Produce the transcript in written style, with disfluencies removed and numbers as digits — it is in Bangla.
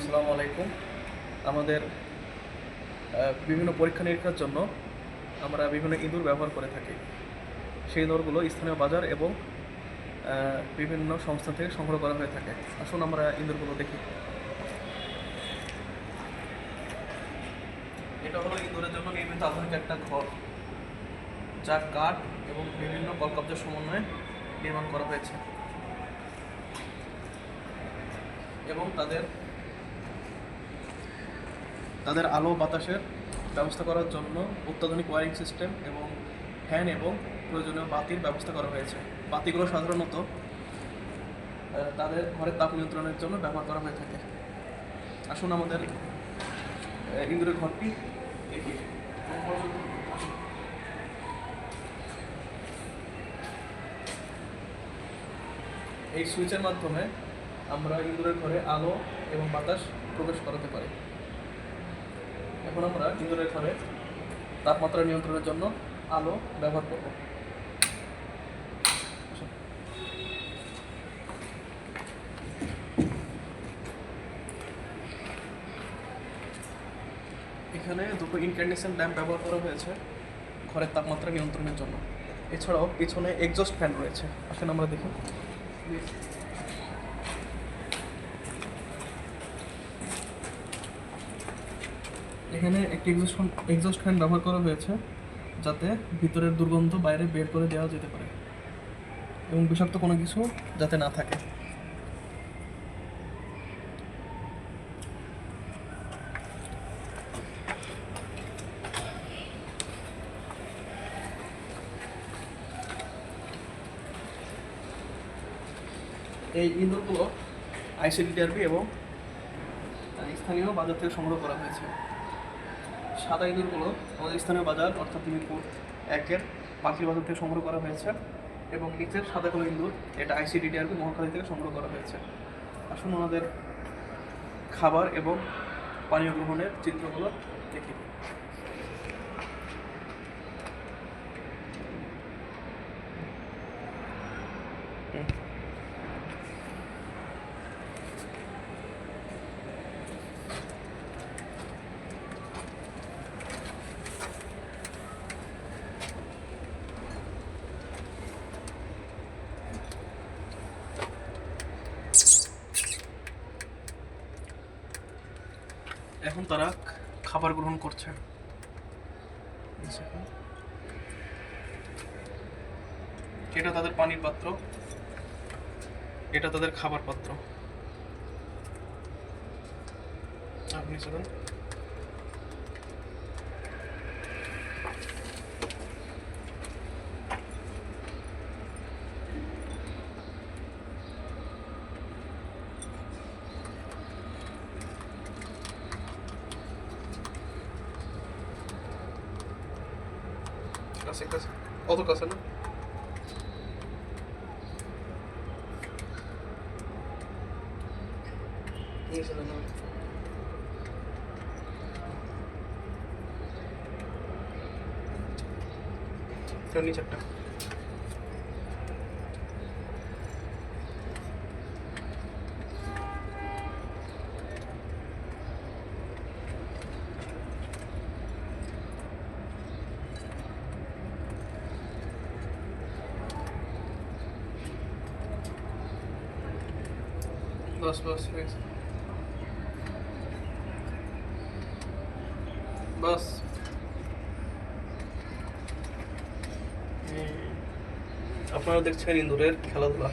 আসসালামু আলাইকুম। আমাদের বিভিন্ন পরীক্ষা নিরীক্ষার জন্য আমরা বিভিন্ন ইঁদুর ব্যবহার করে থাকি। সেই ইঁদুরগুলো স্থানীয় বাজার এবং বিভিন্ন সংস্থা থেকে সংগ্রহ করা হয়ে থাকে। আসুন আমরা ইঁদুরগুলো দেখি। এটা হলো ইঁদুরের জন্য নির্মিত আধুনিক একটা ঘর, যা কাঠ এবং বিভিন্ন কলকব্জার সমন্বয়ে নির্মাণ করা হয়েছে এবং তাদের আলো বাতাসের ব্যবস্থা করার জন্য অত্যাধুনিক ওয়্যারিং সিস্টেম এবং ফ্যান এবং প্রয়োজনীয় বাতির ব্যবস্থা করা হয়েছে। বাতিগুলো সাধারণত তাদের ঘরের তাপ নিয়ন্ত্রণের জন্য ব্যবহার করা হয়ে থাকে। আসুন আমাদের ইঁদুরের ঘরটি দেখি। এই সুইচের মাধ্যমে আমরা ইঁদুরের ঘরে আলো এবং বাতাস প্রবেশ করাতে পারি। এখন আমরা ইঁদুরের ঘরে তাপমাত্রা নিয়ন্ত্রণের জন্য আলো ব্যবহার করব। এখানে দুটো ইনক্যান্ডেসেন্ট ল্যাম্প ব্যবহার করা হয়েছে ঘরের তাপমাত্রা নিয়ন্ত্রণের জন্য। এছাড়াও পিছনে এক্সজস্ট ফ্যান রয়েছে। আসেন আমরা দেখি। এখানে একটি এক্সজস্ট ফ্যান ব্যবহার করা হয়েছে যাতে ভিতরের দুর্গন্ধ বাইরে বের করে দেওয়া যেতে পারে এবং বিষাক্ত কোনো কিছু যাতে না থাকে। এই ইঁদুরগুলো আইসিডিডিআরবি এবং স্থানীয় বাজার থেকে সংগ্রহ করা হয়েছে। সাদা ইঁদুরগুলো আমাদের স্থানীয় বাজার অর্থাৎ মিরপুর 1-এর পাখির বাজার থেকে সংগ্রহ করা হয়েছে এবং নিচের সাদা কালো ইঁদুর এটা আইসিডিডিআরবি মহাখালী থেকে সংগ্রহ করা হয়েছে। আসুন আমাদের খাবার এবং পানীয় গ্রহণের চিত্রগুলো দেখি। এখন তারা খাবার গ্রহণ করছে। এটা তাদের পানির পাত্র, এটা তাদের খাবার পাত্র। আপনি চলুন। কাছে কাছে, অত কাছে না। নিচে না, নিচে একটা। बस बस बस बस আপনারা দেখছেন ইঁদুরের খেলাধুলা।